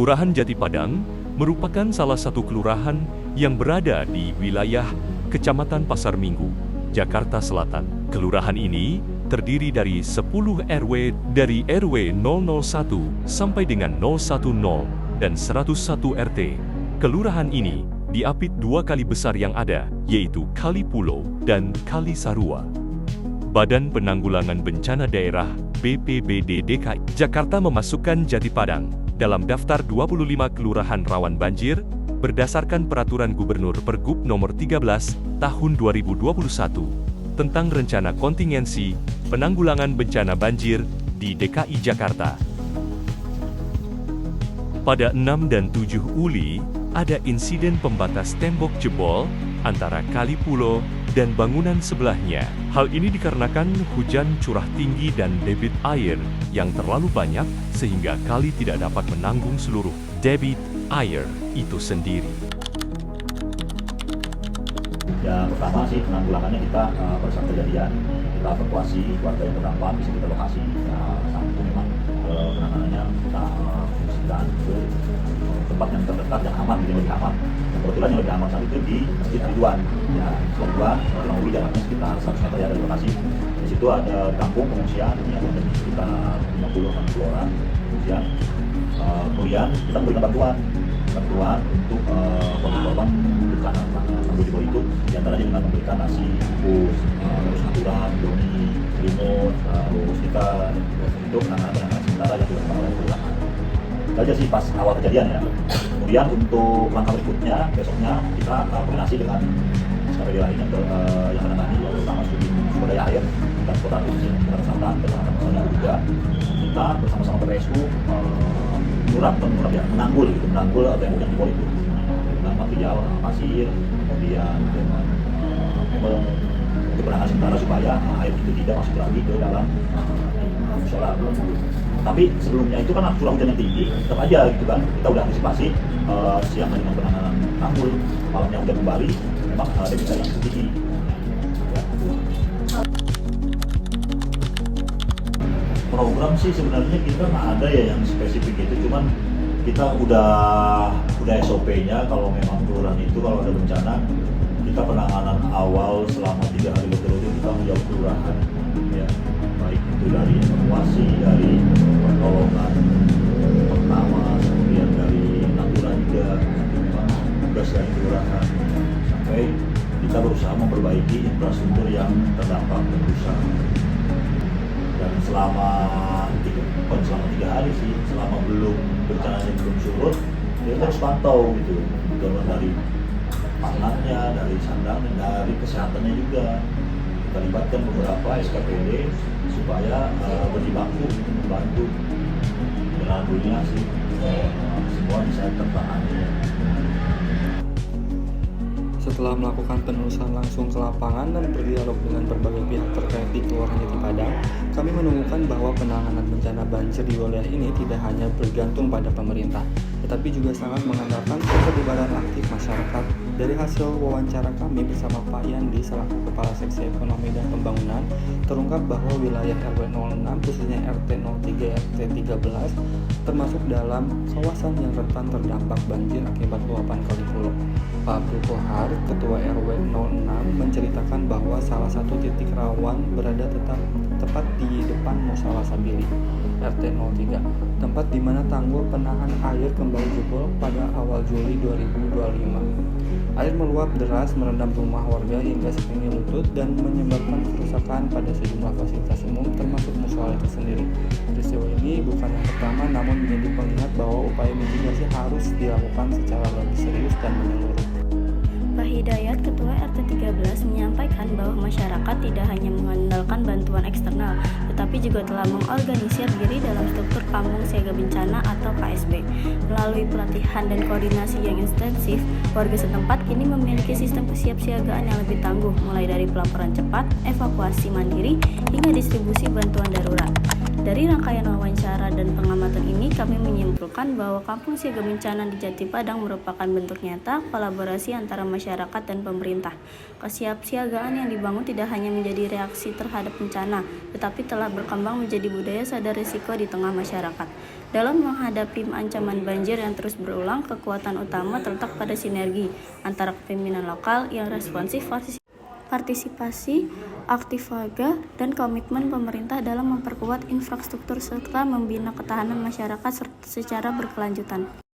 Kelurahan Jatipadang merupakan salah satu kelurahan yang berada di wilayah Kecamatan Pasar Minggu, Jakarta Selatan. Kelurahan ini terdiri dari 10 RW dari RW 001 sampai dengan 010 dan 101 RT. Kelurahan ini diapit dua kali besar yang ada, yaitu Kali Pulo dan Kali Sarua. Badan Penanggulangan Bencana Daerah BPBD DKI Jakarta memasukkan Jatipadang dalam daftar 25 kelurahan rawan banjir berdasarkan Peraturan Gubernur Pergub Nomor 13 Tahun 2021 tentang Rencana Kontingensi Penanggulangan Bencana Banjir di DKI Jakarta. Pada 6 dan 7 Juli, ada insiden pembatas tembok jebol antara Kali Pulo dan bangunan sebelahnya. Hal ini dikarenakan hujan curah tinggi dan debit air yang terlalu banyak sehingga kali tidak dapat menanggung seluruh debit air itu sendiri. Yang pertama sih penanggulangannya kita pada saat kejadian kita evakuasi warga yang terdampak bisa kita lokasi. Saat itu memang penanganannya kita fungsikan ke tempat yang terdekat yang aman, yang lebih aman. Kebetulan yang lebih aman saat itu di Masjid Ridwan. Ya, Ridwan kurang lebih jaraknya sekitar 100 meter ya dari lokasi. Di situ ada kampung pengungsian yang ada sekitar 50-60 orang pengungsian. Kemudian kita memberikan bantuan untuk korban bencana tanggul jebol itu, diantaranya dengan memberikan nasi bungkus, terus aturan, doni, selimut, terus kita itu penanganan sementara yang dilakukan oleh kelurahan. Itu aja sih pas awal kejadian ya. Kemudian untuk langkah berikutnya, besoknya kita koordinasi dengan SKPD lainnya yang menangani, terutama sumber daya air dan kota Jakarta Selatan, Kecamatan Pasar juga. Kita bersama-sama PPSU menanggul tembok yang jebol itu dengan material pasir, kemudian dengan untuk penanganan sementara supaya air itu tidak masuk lagi ke dalam musola. Tapi sebelumnya itu kan curah hujan yang tinggi, tetap aja gitu kan kita udah antisipasi siang dengan penanganan tanggul, malamnya hujan kembali, memang ada bisa yang tinggi. Program sih sebenarnya kita nggak ada ya yang spesifik itu, cuman kita udah SOP-nya kalau memang kelurahan itu kalau ada bencana kita penanganan awal selama 3 hari berturut-turut kita menjauh kelurahan ya, baik itu dari evakuasi, dari pertolongan pertama, kemudian dari natura juga, memang tugas dari kelurahan sampai kita berusaha memperbaiki infrastruktur yang terdampak dan rusak. Dan selama 3 hari sih, selama bencananya belum surut, kita harus pantau gitu, dari pangannya, dari sandangnya, dari kesehatannya juga. Kita libatkan beberapa SKPD supaya berjibaku membantu. Dan alhamdulillah sih semua bisa tertangani. Setelah melakukan penelusuran langsung ke lapangan dan berdialog dengan berbagai pihak terkait di Kelurahan Jatipadang, kami menemukan bahwa penanganan bencana banjir di wilayah ini tidak hanya bergantung pada pemerintah, tetapi juga sangat mengandalkan keterlibatan aktif masyarakat. Dari hasil wawancara kami bersama Pak Yandi selaku Kepala Seksi Ekonomi dan Pembangunan, terungkap bahwa wilayah RW 06 khususnya RT 03 RT 13 termasuk dalam kawasan yang rentan terdampak banjir akibat luapan Kali Pulo. Pak Abdul Kohar, Ketua RW 06, menceritakan bahwa salah satu titik rawan berada tepat di depan Musala Sabili, RT 03, tempat di mana tanggul penahan air kembali jebol pada awal Juli 2025. Air meluap deras merendam rumah warga hingga setinggi lutut dan menyebabkan kerusakan pada sejumlah fasilitas umum termasuk mushola itu sendiri. Peristiwa ini bukan yang pertama, namun menjadi pengingat bahwa upaya mitigasi harus dilakukan secara lebih serius dan menyeluruh. Pak Hidayat, Ketua RT 13, menyampaikan bahwa masyarakat tidak hanya mengandalkan bantuan eksternal, tetapi juga telah mengorganisir diri dalam struktur Pamong Siaga Bencana atau KSB. Melalui pelatihan dan koordinasi yang intensif, warga setempat kini memiliki sistem kesiapsiagaan yang lebih tangguh, mulai dari pelaporan cepat, evakuasi mandiri, hingga distribusi bantuan darurat. Dari rangkaian wawancara dan pengamatan ini, kami menyimpulkan bahwa Kampung Siaga Bencana di Jati Padang merupakan bentuk nyata kolaborasi antara masyarakat dan pemerintah. Kesiapsiagaan yang dibangun tidak hanya menjadi reaksi terhadap bencana, tetapi telah berkembang menjadi budaya sadar risiko di tengah masyarakat. Dalam menghadapi ancaman banjir yang terus berulang, kekuatan utama terletak pada sinergi antara kepemimpinan lokal yang responsif, partisipasi aktif warga, dan komitmen pemerintah dalam memperkuat infrastruktur serta membina ketahanan masyarakat secara berkelanjutan.